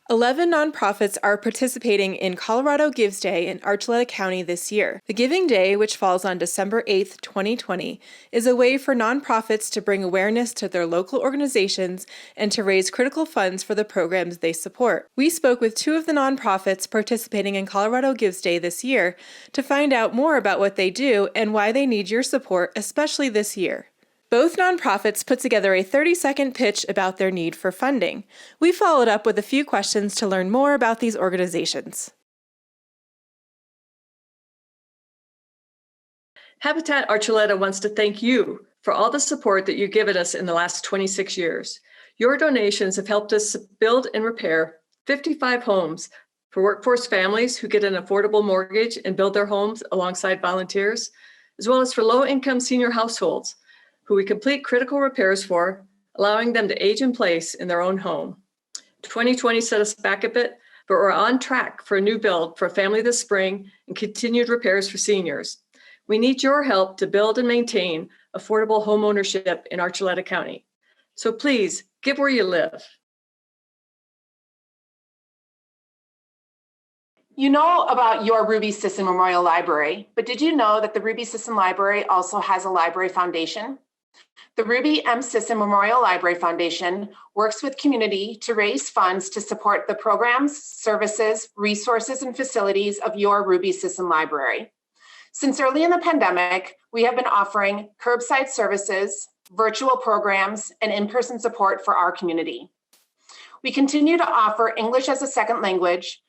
11 nonprofits are participating in Colorado Gives Day in Archuleta County this year. The Giving Day, which falls on December 8th, 2020, is a way for nonprofits to bring awareness to their local organizations and to raise critical funds for the programs they support. We spoke with two of the nonprofits participating in Colorado Gives Day this year to find out more about what they do and why they need your support, especially this year. Both nonprofits put together a 30-second pitch about their need for funding. We followed up with a few questions to learn more about these organizations. Habitat Archuleta wants to thank you for all the support that you've given us in the last 26 years. Your donations have helped us build and repair 55 homes for workforce families who get an affordable mortgage and build their homes alongside volunteers, as well as for low-income senior households who we complete critical repairs for, allowing them to age in place in their own home. 2020 set us back a bit, but we're on track for a new build for a family this spring and continued repairs for seniors. We need your help to build and maintain affordable home ownership in Archuleta County. So please, give where you live. You know about your Ruby Sisson Memorial Library, but did you know that the Ruby Sisson Library also has a library foundation? The Ruby M. Sisson Memorial Library Foundation works with community to raise funds to support the programs, services, resources, and facilities of your Ruby Sisson Library. Since early in the pandemic, we have been offering curbside services, virtual programs, and in-person support for our community. We continue to offer English as a second language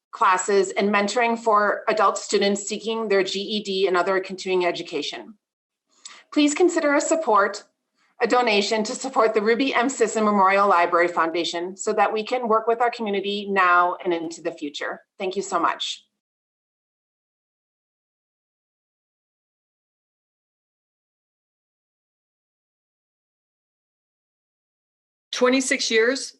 classes and mentoring for adult students seeking their GED and other continuing education. Please consider a donation to support the Ruby M. Sisson Memorial Library Foundation so that we can work with our community now and into the future. Thank you so much. "26 years.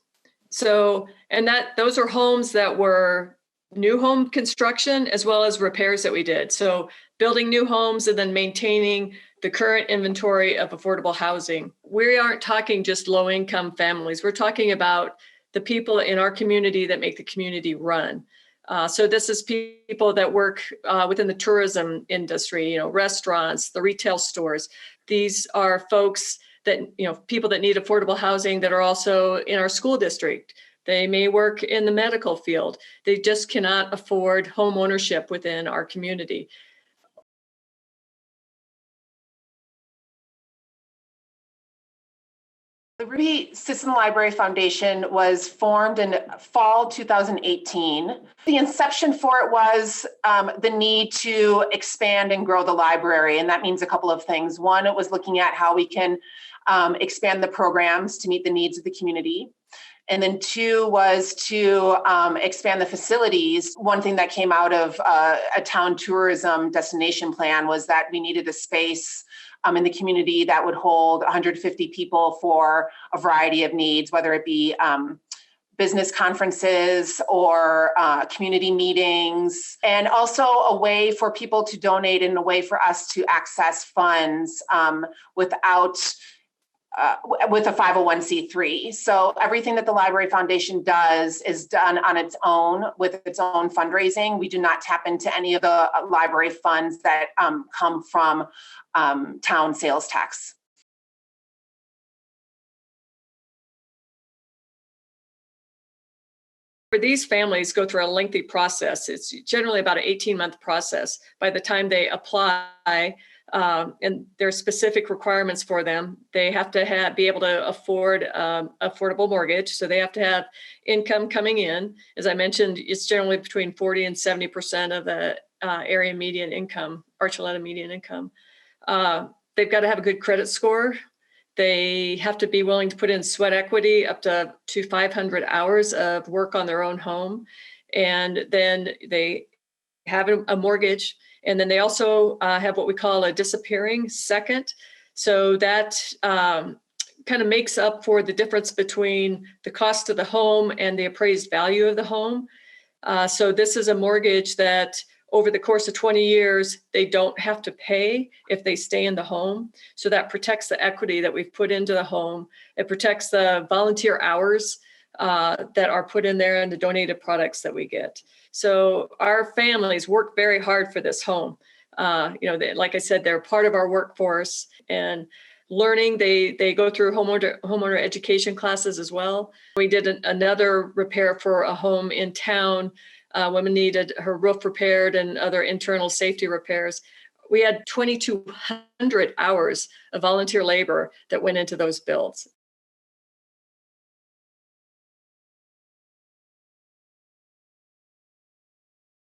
So, and those are homes that were new home construction as well as repairs that we did. So building new homes and then maintaining the current inventory of affordable housing. We aren't talking just low income families. We're talking about the people in our community that make the community run. So this is people that work within the tourism industry, restaurants, the retail stores. These are folks that, people that need affordable housing that are also in our school district. They may work in the medical field. They just cannot afford home ownership within our community. The Ruby Sisson Library Foundation was formed in fall 2018. The inception for it was the need to expand and grow the library, and that means a couple of things. One, it was looking at how we can expand the programs to meet the needs of the community. And then two was to expand the facilities. One thing that came out of a town tourism destination plan was that we needed a space in the community that would hold 150 people for a variety of needs, whether it be business conferences or community meetings, and also a way for people to donate and a way for us to access funds without with a 501c3. So everything that the Library Foundation does is done on its own with its own fundraising. We do not tap into any of the library funds that come from town sales tax. For these families go through a lengthy process. It's generally about an 18-month process. By the time they apply, and there are specific requirements for them. They have to be able to afford affordable mortgage. So they have to have income coming in. As I mentioned, it's generally between 40 and 70% of the area median income, Archuleta median income. They've got to have a good credit score. They have to be willing to put in sweat equity up to 500 hours of work on their own home. And then they have a mortgage. And then they also have what we call a disappearing second. So that kind of makes up for the difference between the cost of the home and the appraised value of the home. So this is a mortgage that over the course of 20 years, they don't have to pay if they stay in the home. So that protects the equity that we've put into the home. It protects the volunteer hours that are put in there and the donated products that we get. So our families work very hard for this home. Like I said, they're part of our workforce and learning. They go through homeowner education classes as well. We did another repair for a home in town. Women needed her roof repaired and other internal safety repairs. We had 2,200 hours of volunteer labor that went into those builds.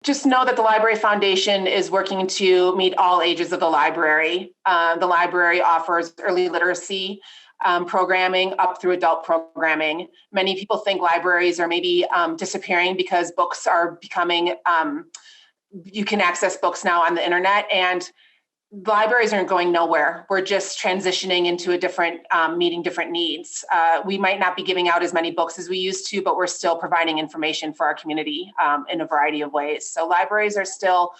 Just know that the Library Foundation is working to meet all ages of the library. The library offers early literacy programming up through adult programming. Many people think libraries are maybe disappearing because books are becoming, you can access books now on the internet, and libraries aren't going nowhere. We're just transitioning into a different, meeting different needs. We might not be giving out as many books as we used to, but we're still providing information for our community in a variety of ways. So libraries are still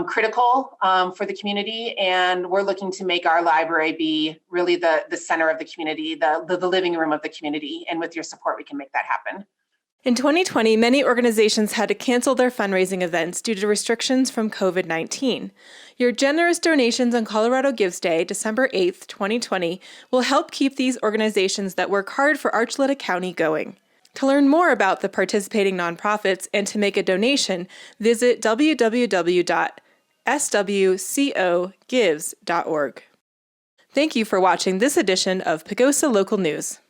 critical for the community, and we're looking to make our library be really the center of the community, the living room of the community. And with your support, we can make that happen. In 2020, many organizations had to cancel their fundraising events due to restrictions from COVID-19. Your generous donations on Colorado Gives Day, December 8th, 2020, will help keep these organizations that work hard for Archuleta County going. To learn more about the participating nonprofits and to make a donation, visit www.swcogives.org. Thank you for watching this edition of Pagosa Local News.